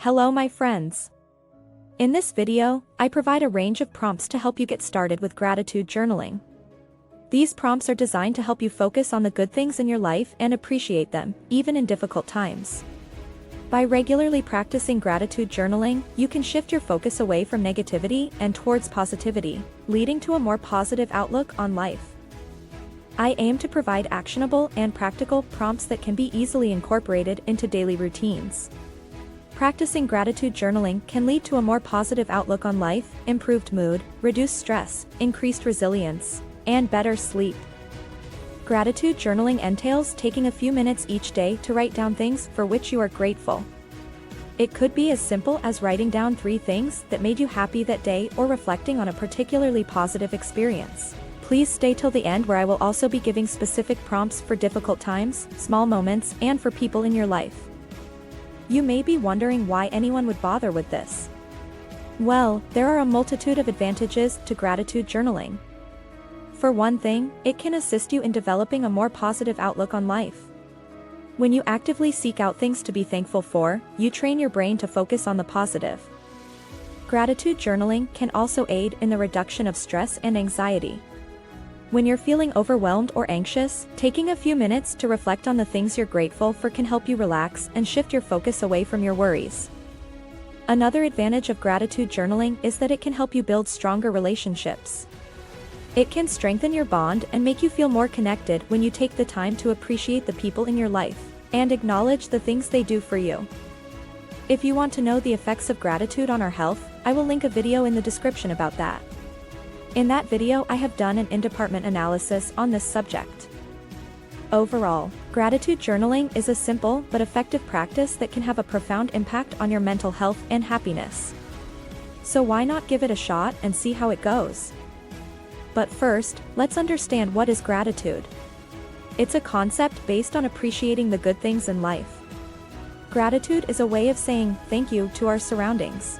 Hello my friends. In this video, I provide a range of prompts to help you get started with gratitude journaling. These prompts are designed to help you focus on the good things in your life and appreciate them, even in difficult times. By regularly practicing gratitude journaling, you can shift your focus away from negativity and towards positivity, leading to a more positive outlook on life. I aim to provide actionable and practical prompts that can be easily incorporated into daily routines. Practicing gratitude journaling can lead to a more positive outlook on life, improved mood, reduced stress, increased resilience, and better sleep. Gratitude journaling entails taking a few minutes each day to write down things for which you are grateful. It could be as simple as writing down 3 things that made you happy that day or reflecting on a particularly positive experience. Please stay till the end where I will also be giving specific prompts for difficult times, small moments, and for people in your life. You may be wondering why anyone would bother with this. Well, there are a multitude of advantages to gratitude journaling. For one thing, it can assist you in developing a more positive outlook on life. When you actively seek out things to be thankful for, you train your brain to focus on the positive. Gratitude journaling can also aid in the reduction of stress and anxiety. When you're feeling overwhelmed or anxious, taking a few minutes to reflect on the things you're grateful for can help you relax and shift your focus away from your worries. Another advantage of gratitude journaling is that it can help you build stronger relationships. It can strengthen your bond and make you feel more connected when you take the time to appreciate the people in your life and acknowledge the things they do for you. If you want to know the effects of gratitude on our health, I will link a video in the description about that. In that video, I have done an in-department analysis on this subject. Overall, gratitude journaling is a simple but effective practice that can have a profound impact on your mental health and happiness. So why not give it a shot and see how it goes? But first, let's understand what is gratitude. It's a concept based on appreciating the good things in life. Gratitude is a way of saying thank you to our surroundings.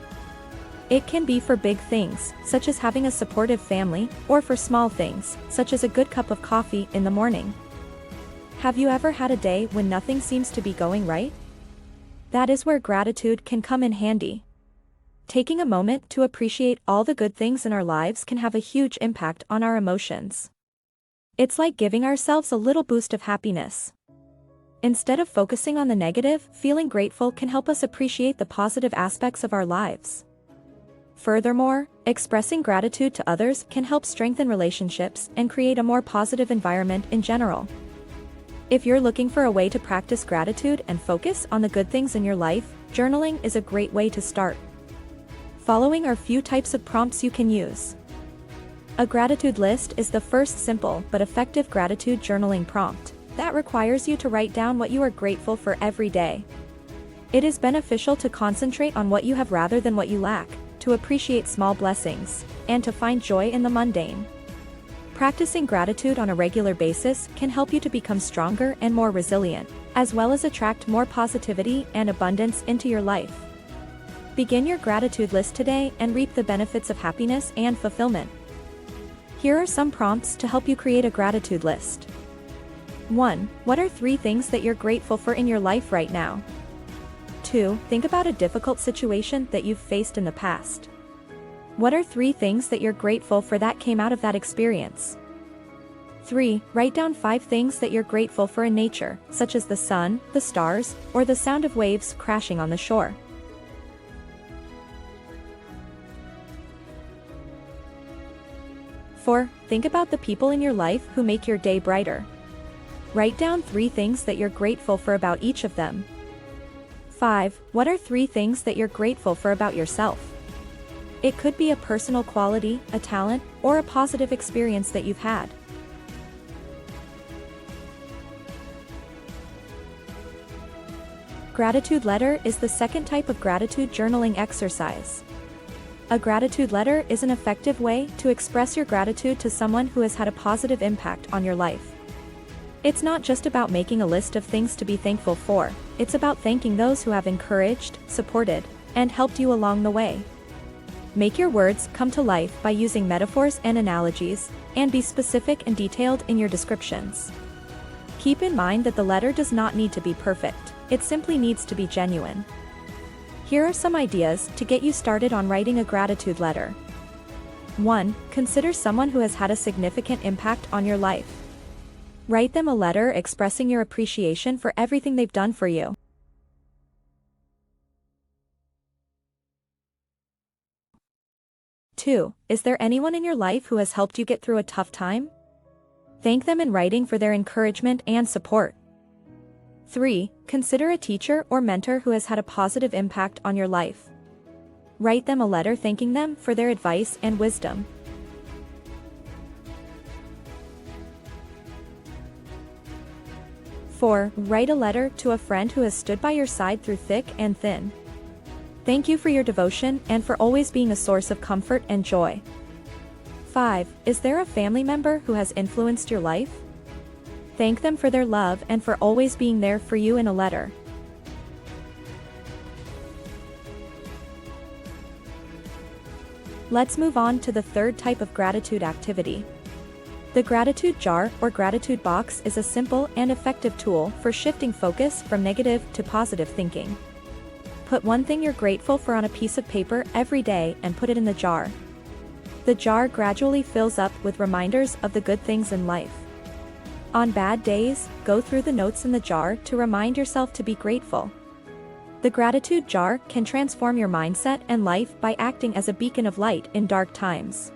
It can be for big things, such as having a supportive family, or for small things, such as a good cup of coffee in the morning. Have you ever had a day when nothing seems to be going right? That is where gratitude can come in handy. Taking a moment to appreciate all the good things in our lives can have a huge impact on our emotions. It's like giving ourselves a little boost of happiness. Instead of focusing on the negative, feeling grateful can help us appreciate the positive aspects of our lives. Furthermore, expressing gratitude to others can help strengthen relationships and create a more positive environment in general. If you're looking for a way to practice gratitude and focus on the good things in your life, journaling is a great way to start. Following are few types of prompts you can use. A gratitude list is the first simple but effective gratitude journaling prompt that requires you to write down what you are grateful for every day. It is beneficial to concentrate on what you have rather than what you lack, to appreciate small blessings, and to find joy in the mundane. Practicing gratitude on a regular basis can help you to become stronger and more resilient, as well as attract more positivity and abundance into your life. Begin your gratitude list today and reap the benefits of happiness and fulfillment. Here are some prompts to help you create a gratitude list. 1. What are 3 things that you're grateful for in your life right now? 2. Think about a difficult situation that you've faced in the past. What are 3 things that you're grateful for that came out of that experience? 3. Write down 5 things that you're grateful for in nature, such as the sun, the stars, or the sound of waves crashing on the shore. 4. Think about the people in your life who make your day brighter. Write down 3 things that you're grateful for about each of them. 5. What are 3 things that you're grateful for about yourself? It could be a personal quality, a talent, or a positive experience that you've had. Gratitude letter is the second type of gratitude journaling exercise. A gratitude letter is an effective way to express your gratitude to someone who has had a positive impact on your life. It's not just about making a list of things to be thankful for, it's about thanking those who have encouraged, supported, and helped you along the way. Make your words come to life by using metaphors and analogies, and be specific and detailed in your descriptions. Keep in mind that the letter does not need to be perfect, it simply needs to be genuine. Here are some ideas to get you started on writing a gratitude letter. 1. Consider someone who has had a significant impact on your life. Write them a letter expressing your appreciation for everything they've done for you. 2. Is there anyone in your life who has helped you get through a tough time? Thank them in writing for their encouragement and support. 3. Consider a teacher or mentor who has had a positive impact on your life. Write them a letter thanking them for their advice and wisdom. 4. Write a letter to a friend who has stood by your side through thick and thin. Thank you for your devotion and for always being a source of comfort and joy. 5. Is there a family member who has influenced your life? Thank them for their love and for always being there for you in a letter. Let's move on to the third type of gratitude activity. The gratitude jar or gratitude box is a simple and effective tool for shifting focus from negative to positive thinking. Put one thing you're grateful for on a piece of paper every day and put it in the jar. The jar gradually fills up with reminders of the good things in life. On bad days, go through the notes in the jar to remind yourself to be grateful. The gratitude jar can transform your mindset and life by acting as a beacon of light in dark times.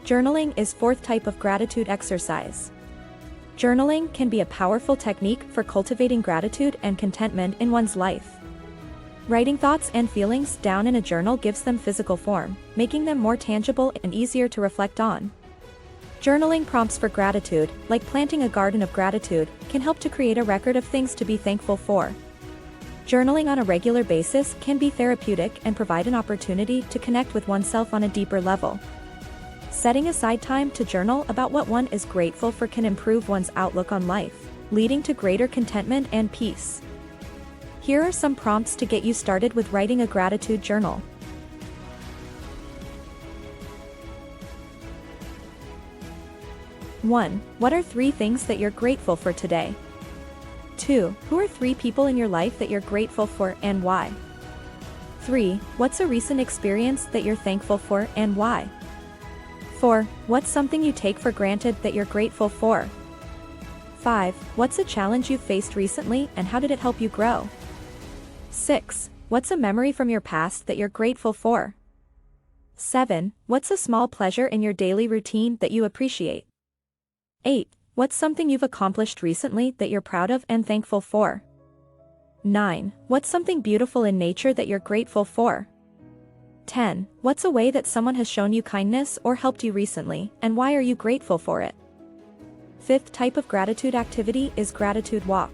Journaling is fourth type of gratitude exercise. Journaling can be a powerful technique for cultivating gratitude and contentment in one's life. Writing thoughts and feelings down in a journal gives them physical form, making them more tangible and easier to reflect on. Journaling prompts for gratitude, like planting a garden of gratitude, can help to create a record of things to be thankful for. Journaling on a regular basis can be therapeutic and provide an opportunity to connect with oneself on a deeper level. Setting aside time to journal about what one is grateful for can improve one's outlook on life, leading to greater contentment and peace. Here are some prompts to get you started with writing a gratitude journal. 1. What are 3 things that you're grateful for today? 2. Who are 3 people in your life that you're grateful for and why? 3. What's a recent experience that you're thankful for and why? 4. What's something you take for granted that you're grateful for? 5. What's a challenge you've faced recently and how did it help you grow? 6. What's a memory from your past that you're grateful for? 7. What's a small pleasure in your daily routine that you appreciate? 8. What's something you've accomplished recently that you're proud of and thankful for? 9. What's something beautiful in nature that you're grateful for? 10. What's a way that someone has shown you kindness or helped you recently, and why are you grateful for it? Fifth type of gratitude activity is gratitude walk.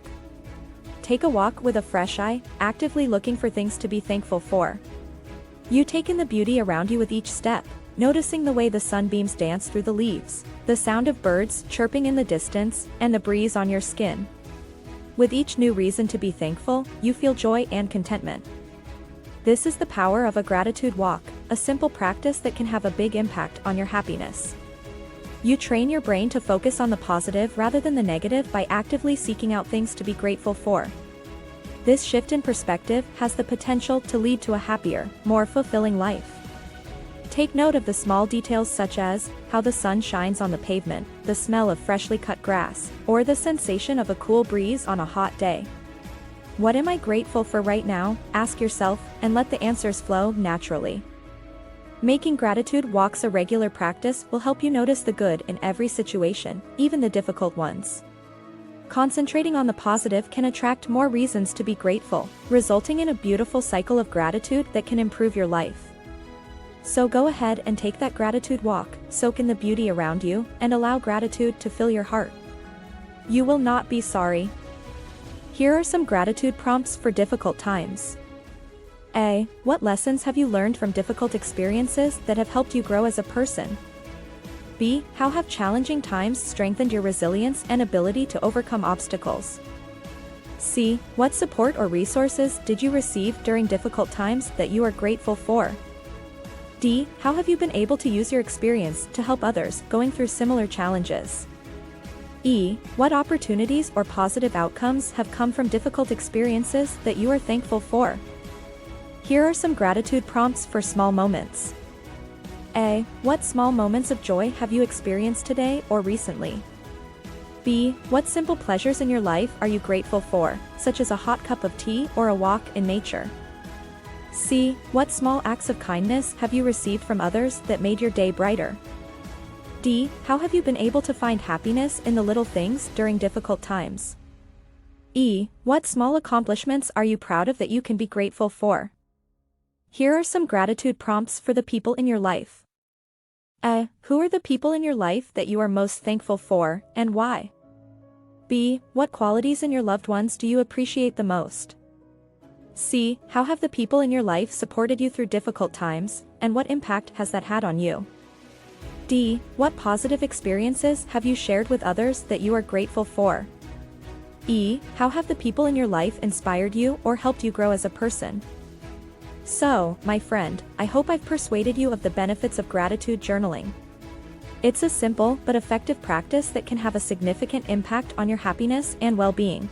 Take a walk with a fresh eye, actively looking for things to be thankful for. You take in the beauty around you with each step, noticing the way the sunbeams dance through the leaves, the sound of birds chirping in the distance, and the breeze on your skin. With each new reason to be thankful, you feel joy and contentment. This is the power of a gratitude walk, a simple practice that can have a big impact on your happiness. You train your brain to focus on the positive rather than the negative by actively seeking out things to be grateful for. This shift in perspective has the potential to lead to a happier, more fulfilling life. Take note of the small details such as how the sun shines on the pavement, the smell of freshly cut grass, or the sensation of a cool breeze on a hot day. What am I grateful for right now? Ask yourself, and let the answers flow naturally. Making gratitude walks a regular practice will help you notice the good in every situation, even the difficult ones. Concentrating on the positive can attract more reasons to be grateful, resulting in a beautiful cycle of gratitude that can improve your life. So go ahead and take that gratitude walk, soak in the beauty around you, and allow gratitude to fill your heart. You will not be sorry. Here are some gratitude prompts for difficult times. A. What lessons have you learned from difficult experiences that have helped you grow as a person? B. How have challenging times strengthened your resilience and ability to overcome obstacles? C. What support or resources did you receive during difficult times that you are grateful for? D. How have you been able to use your experience to help others going through similar challenges? E. What opportunities or positive outcomes have come from difficult experiences that you are thankful for? Here are some gratitude prompts for small moments. A. What small moments of joy have you experienced today or recently? B. What simple pleasures in your life are you grateful for, such as a hot cup of tea or a walk in nature? C. What small acts of kindness have you received from others that made your day brighter? D. How have you been able to find happiness in the little things during difficult times? E. What small accomplishments are you proud of that you can be grateful for? Here are some gratitude prompts for the people in your life. A. Who are the people in your life that you are most thankful for, and why? B. What qualities in your loved ones do you appreciate the most? C. How have the people in your life supported you through difficult times, and what impact has that had on you? D. What positive experiences have you shared with others that you are grateful for? E. How have the people in your life inspired you or helped you grow as a person? So, my friend, I hope I've persuaded you of the benefits of gratitude journaling. It's a simple but effective practice that can have a significant impact on your happiness and well-being.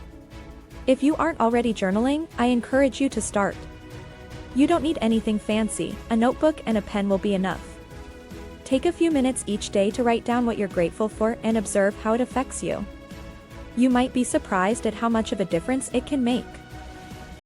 If you aren't already journaling, I encourage you to start. You don't need anything fancy, a notebook and a pen will be enough. Take a few minutes each day to write down what you're grateful for and observe how it affects you. You might be surprised at how much of a difference it can make.